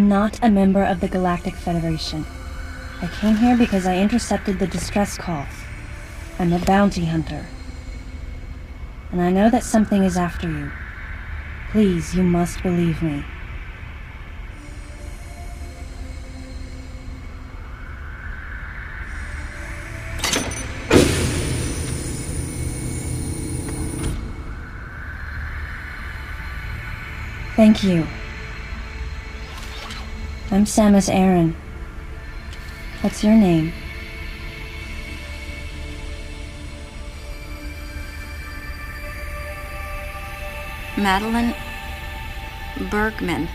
not a member of the Galactic Federation. I came here because I intercepted the distress call. I'm a bounty hunter. And I know that something is after you. Please, you must believe me. Thank you. I'm Samus Aran. What's your name? Madeline Bergman.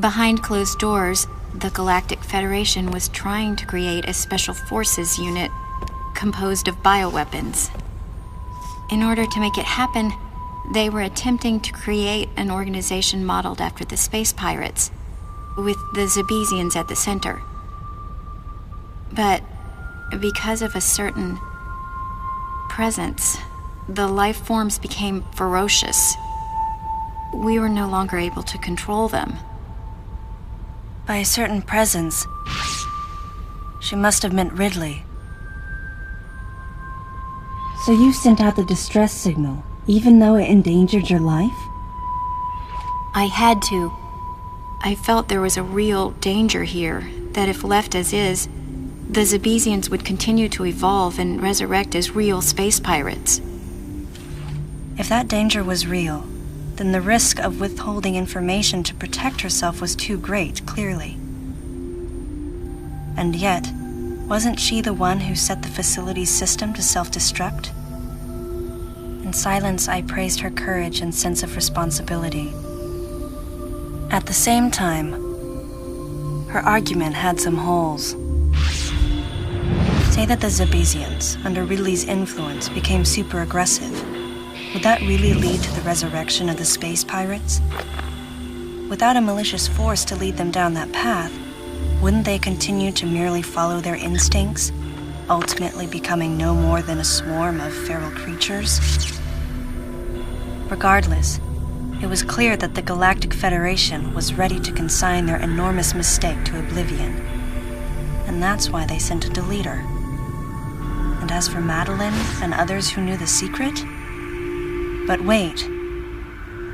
Behind closed doors, the Galactic Federation was trying to create a special forces unit composed of bioweapons. In order to make it happen, they were attempting to create an organization modeled after the space pirates, with the Zebesians at the center. But because of a certain presence, the life forms became ferocious. We were no longer able to control them. By a certain presence, she must have meant Ridley. So you sent out the distress signal, even though it endangered your life? I had to. I felt there was a real danger here, that if left as is, the Zebesians would continue to evolve and resurrect as real space pirates. If that danger was real, then the risk of withholding information to protect herself was too great, clearly. And yet, wasn't she the one who set the facility's system to self-destruct? In silence, I praised her courage and sense of responsibility. At the same time, her argument had some holes. Say that the Zebesians, under Ridley's influence, became super aggressive. Would that really lead to the resurrection of the space pirates? Without a malicious force to lead them down that path, wouldn't they continue to merely follow their instincts, ultimately becoming no more than a swarm of feral creatures? Regardless, it was clear that the Galactic Federation was ready to consign their enormous mistake to oblivion. And that's why they sent a deleter. And as for Madeline and others who knew the secret? But wait,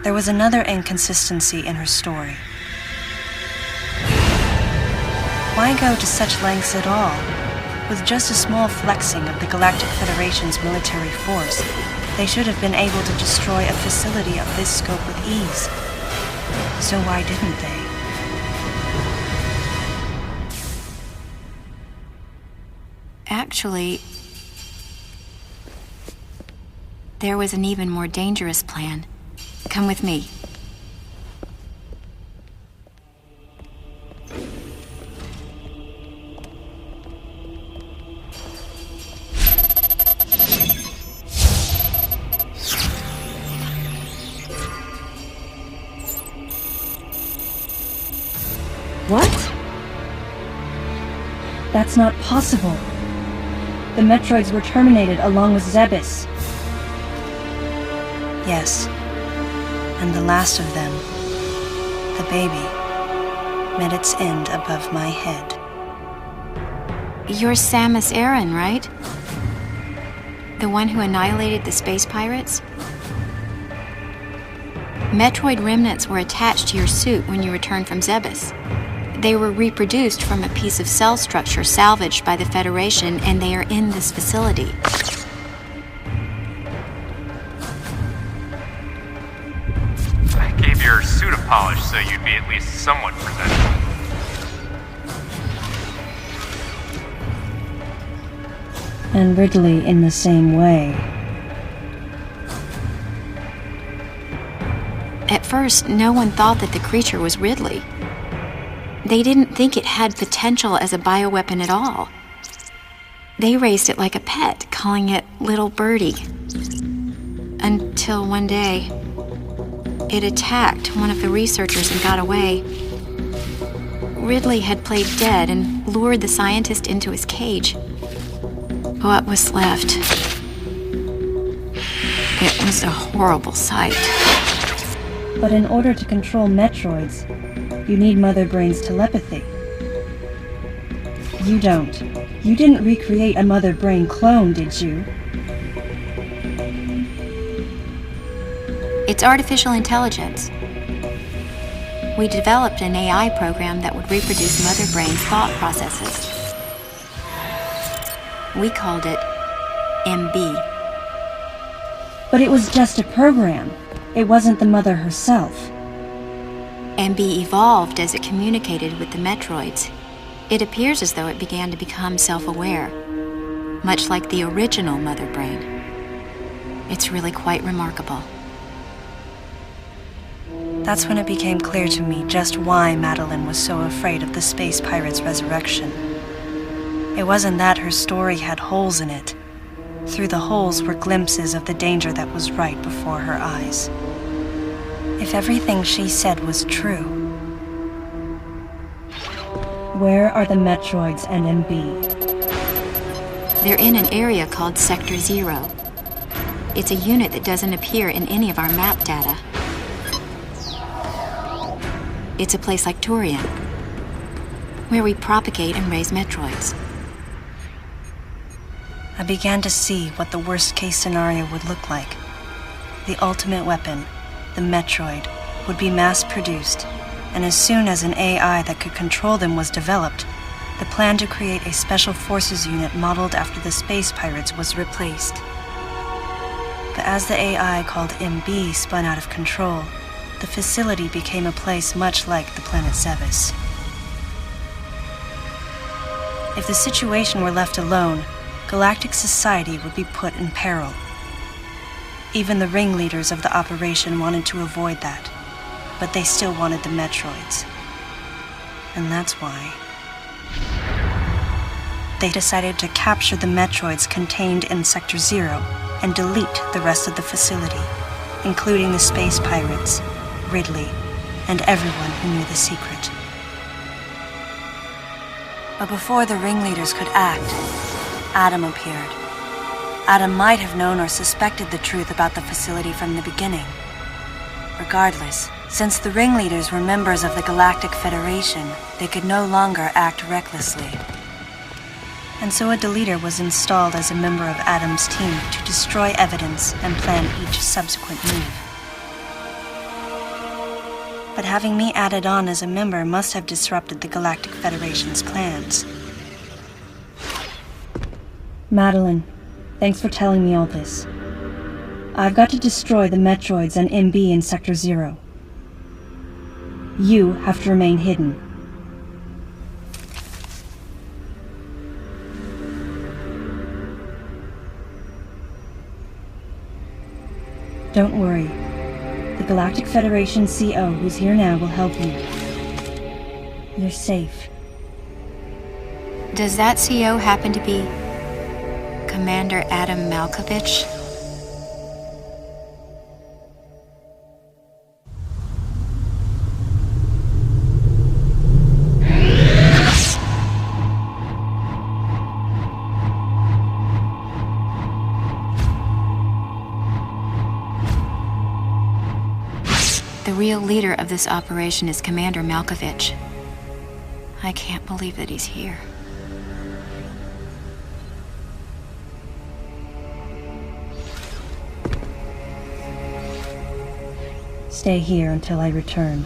there was another inconsistency in her story. Why go to such lengths at all? With just a small flexing of the Galactic Federation's military force, they should have been able to destroy a facility of this scope with ease. So why didn't they? Actually, there was an even more dangerous plan. Come with me. What? That's not possible. The Metroids were terminated along with Zebes. Yes, and the last of them, the baby, met its end above my head. You're Samus Aran, right? The one who annihilated the space pirates? Metroid remnants were attached to your suit when you returned from Zebes. They were reproduced from a piece of cell structure salvaged by the Federation, and they are in this facility. I gave your suit a polish so you'd be at least somewhat presentable. And Ridley in the same way. At first, no one thought that the creature was Ridley. They didn't think it had potential as a bioweapon at all. They raised it like a pet, calling it Little Birdie. Until one day, it attacked one of the researchers and got away. Ridley had played dead and lured the scientist into his cage. What was left? It was a horrible sight. But in order to control Metroids, you need Mother Brain's telepathy. You don't. You didn't recreate a Mother Brain clone, did you? It's artificial intelligence. We developed an AI program that would reproduce Mother Brain's thought processes. We called it MB. But it was just a program. It wasn't the Mother herself. MB evolved as it communicated with the Metroids. It appears as though it began to become self-aware, much like the original Mother Brain. It's really quite remarkable. That's when it became clear to me just why Madeline was so afraid of the space pirate's resurrection. It wasn't that her story had holes in it. Through the holes were glimpses of the danger that was right before her eyes. If everything she said was true... Where are the Metroids and MB? They're in an area called Sector 0. It's a unit that doesn't appear in any of our map data. It's a place like Turian, where we propagate and raise Metroids. I began to see what the worst-case scenario would look like. The ultimate weapon, the Metroid, would be mass-produced, and as soon as an AI that could control them was developed, the plan to create a special forces unit modeled after the space pirates was replaced. But as the AI called MB spun out of control, the facility became a place much like the planet Zevis. If the situation were left alone, galactic society would be put in peril. Even the ringleaders of the operation wanted to avoid that, but they still wanted the Metroids. And that's why they decided to capture the Metroids contained in Sector 0 and delete the rest of the facility, including the space pirates, Ridley, and everyone who knew the secret. But before the ringleaders could act, Adam appeared. Adam might have known or suspected the truth about the facility from the beginning. Regardless, since the ringleaders were members of the Galactic Federation, they could no longer act recklessly. And so a deleter was installed as a member of Adam's team to destroy evidence and plan each subsequent move. But having me added on as a member must have disrupted the Galactic Federation's plans. Madeline, thanks for telling me all this. I've got to destroy the Metroids and MB in Sector 0. You have to remain hidden. Don't worry. The Galactic Federation CO who's here now will help you. You're safe. Does that CO happen to be Commander Adam Malkovich? The real leader of this operation is Commander Malkovich. I can't believe that he's here. Stay here until I return.